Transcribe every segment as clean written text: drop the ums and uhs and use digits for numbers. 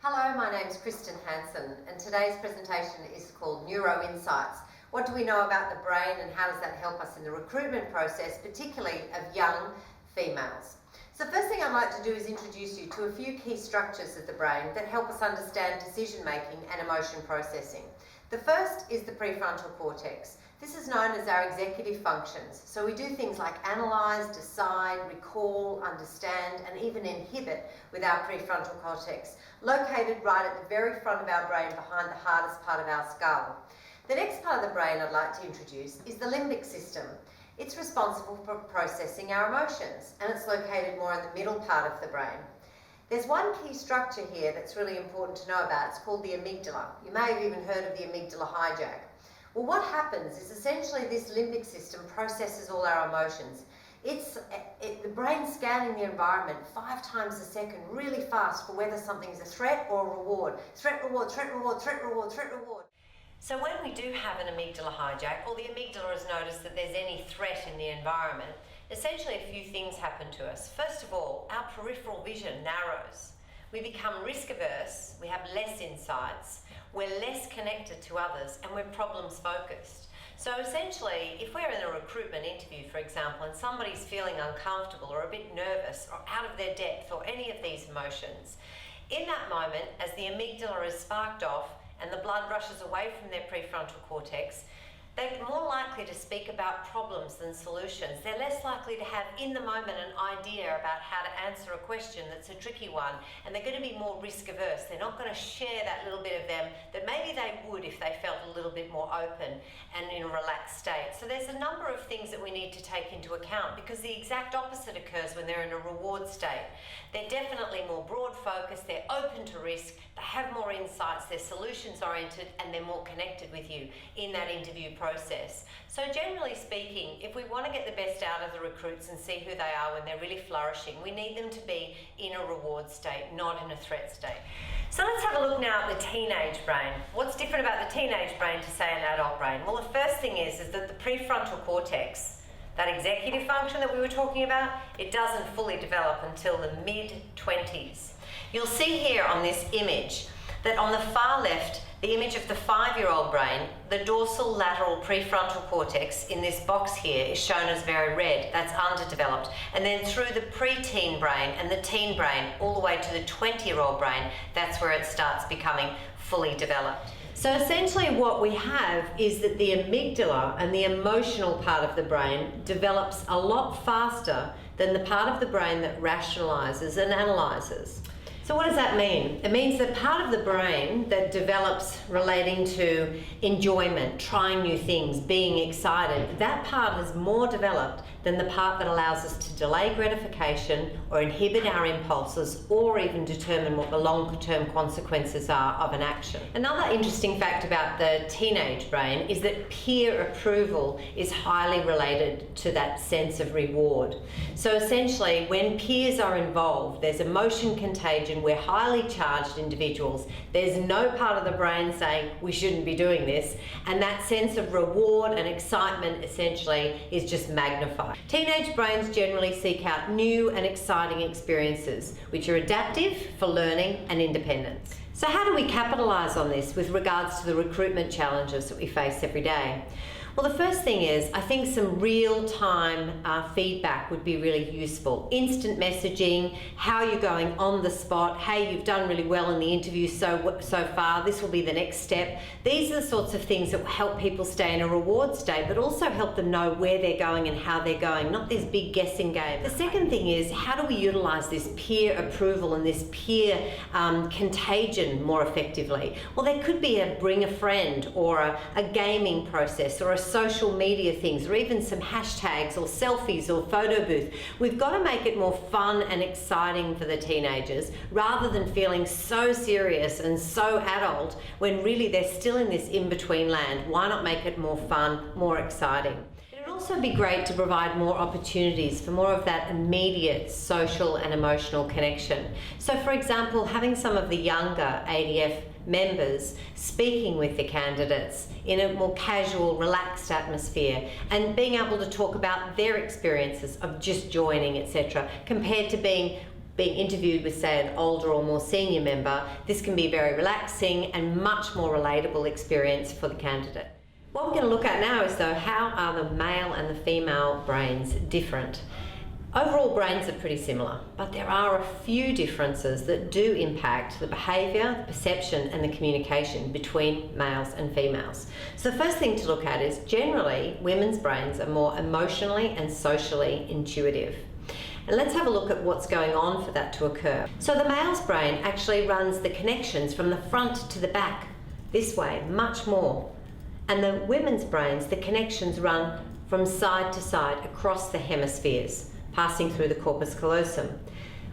Hello, my name is Kristen Hansen and today's presentation is called Neuro Insights. What do we know about the brain and how does that help us in the recruitment process, particularly of young females? So first thing I'd like to do is introduce you to a few key structures of the brain that help us understand decision making and emotion processing. The first is the prefrontal cortex. This is known as our executive functions. So we do things like analyse, decide, recall, understand, and even inhibit with our prefrontal cortex, located right at the very front of our brain behind the hardest part of our skull. The next part of the brain I'd like to introduce is the limbic system. It's responsible for processing our emotions, and it's located more in the middle part of the brain. There's one key structure here that's really important to know about. It's called the amygdala. You may have even heard of the amygdala hijack. Well, what happens is essentially this limbic system processes all our emotions. The brain scanning the environment 5 times a second really fast for whether something's a threat or a reward. Threat, reward, threat, reward, threat, reward, threat, reward. So when we do have an amygdala hijack, or the amygdala has noticed that there's any threat in the environment, essentially a few things happen to us. First of all, our peripheral vision narrows. We become risk averse, we have less insights, we're less connected to others, and we're problems focused. So essentially, if we're in a recruitment interview, for example, and somebody's feeling uncomfortable or a bit nervous or out of their depth or any of these emotions, in that moment, as the amygdala is sparked off and the blood rushes away from their prefrontal cortex, they're more likely to speak about problems than solutions. They're less likely to have in the moment an idea about how to answer a question that's a tricky one, and they're going to be more risk averse. They're not going to share that little bit of them that maybe they would if they felt a little bit more open and in a relaxed state. So there's a number of things that we need to take into account, because the exact opposite occurs when they're in a reward state. They're definitely more broad focused, they're open to risk, they have more insights, they're solutions oriented, and they're more connected with you in that interview process. So generally speaking, if we want to get the best out of the recruits and see who they are when they're really flourishing, we need them to be in a reward state, not in a threat state. So let's have a look now at the teenage brain. What's different about the teenage brain to, say, an adult brain? Well, the first thing is that the prefrontal cortex, that executive function that we were talking about, it doesn't fully develop until the mid-20s. You'll see here on this image that on the far left, the image of the 5-year-old brain, the dorsal lateral prefrontal cortex in this box here is shown as very red. That's underdeveloped. And then through the preteen brain and the teen brain, all the way to the 20-year-old brain, that's where it starts becoming fully developed. So essentially what we have is that the amygdala and the emotional part of the brain develops a lot faster than the part of the brain that rationalizes and analyzes. So what does that mean? It means that part of the brain that develops relating to enjoyment, trying new things, being excited, that part is more developed than the part that allows us to delay gratification or inhibit our impulses or even determine what the long-term consequences are of an action. Another interesting fact about the teenage brain is that peer approval is highly related to that sense of reward. So essentially, when peers are involved, there's emotion contagion. We're highly charged individuals. There's no part of the brain saying we shouldn't be doing this, and that sense of reward and excitement essentially is just magnified. Teenage brains generally seek out new and exciting experiences, which are adaptive for learning and independence. So how do we capitalise on this with regards to the recruitment challenges that we face every day? Well, the first thing is, I think some real-time feedback would be really useful. Instant messaging, how you're going on the spot, hey, you've done really well in the interview so far, this will be the next step. These are the sorts of things that will help people stay in a reward state, but also help them know where they're going and how they're going, not this big guessing game. The second thing is, how do we utilise this peer approval and this peer contagion more effectively? Well, there could be a bring a friend or a gaming process or a social media things, or even some hashtags or selfies or photo booth. We've got to make it more fun and exciting for the teenagers rather than feeling so serious and so adult when really they're still in this in-between land. Why not make it more fun, more exciting? It would also be great to provide more opportunities for more of that immediate social and emotional connection. So for example, having some of the younger ADF members speaking with the candidates in a more casual, relaxed atmosphere and being able to talk about their experiences of just joining, etc., compared to being being interviewed with, say, an older or more senior member, this can be a very relaxing and much more relatable experience for the candidate. What we're going to look at now is, though, how are the male and the female brains different? Overall, brains are pretty similar, but there are a few differences that do impact the behaviour, the perception and the communication between males and females. So the first thing to look at is, generally, women's brains are more emotionally and socially intuitive. And let's have a look at what's going on for that to occur. So the male's brain actually runs the connections from the front to the back, this way, much more. And the women's brains, the connections run from side to side across the hemispheres, passing through the corpus callosum.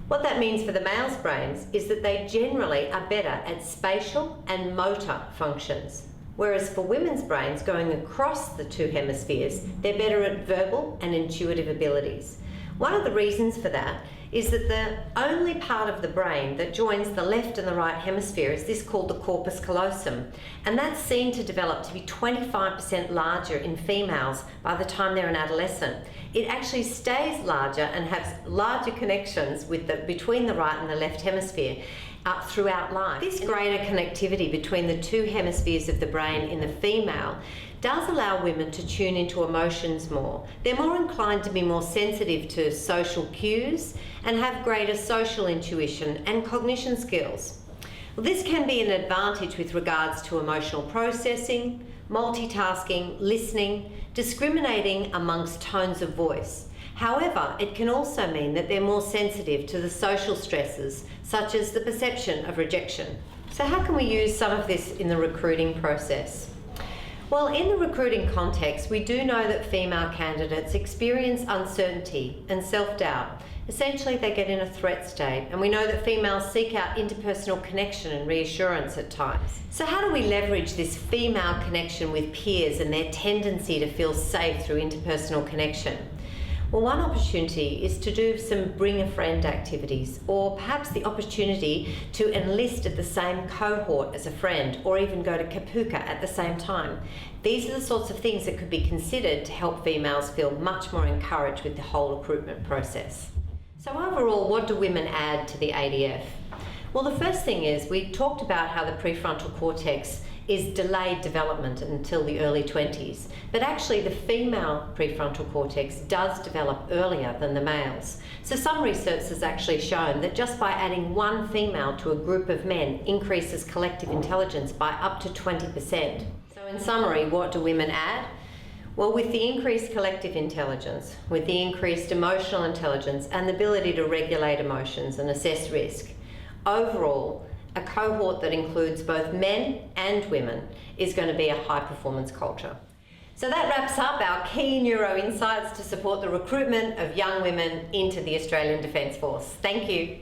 What that means for the male's brains is that they generally are better at spatial and motor functions, whereas for women's brains, going across the two hemispheres, they're better at verbal and intuitive abilities. One of the reasons for that is that the only part of the brain that joins the left and the right hemisphere is this called the corpus callosum, and that's seen to develop to be 25% larger in females by the time they're an adolescent. It actually stays larger and has larger connections between the right and the left hemisphere throughout life. This greater connectivity between the two hemispheres of the brain in the female does allow women to tune into emotions more. They're more inclined to be more sensitive to social cues and have greater social intuition and cognition skills. Well, this can be an advantage with regards to emotional processing, multitasking, listening, discriminating amongst tones of voice. However, it can also mean that they're more sensitive to the social stresses, such as the perception of rejection. So how can we use some of this in the recruiting process? Well, in the recruiting context, we do know that female candidates experience uncertainty and self-doubt. Essentially, they get in a threat state, and we know that females seek out interpersonal connection and reassurance at times. So how do we leverage this female connection with peers and their tendency to feel safe through interpersonal connection? Well, one opportunity is to do some bring a friend activities, or perhaps the opportunity to enlist at the same cohort as a friend, or even go to Kapuka at the same time. These are the sorts of things that could be considered to help females feel much more encouraged with the whole recruitment process. So overall, what do women add to the ADF? Well, the first thing is, we talked about how the prefrontal cortex is delayed development until the early 20s, but actually the female prefrontal cortex does develop earlier than the males. So some research has actually shown that just by adding one female to a group of men increases collective intelligence by up to 20%. So in summary, what do women add? Well, with the increased collective intelligence, with the increased emotional intelligence and the ability to regulate emotions and assess risk, overall, a cohort that includes both men and women is going to be a high-performance culture. So that wraps up our key neuro insights to support the recruitment of young women into the Australian Defence Force. Thank you.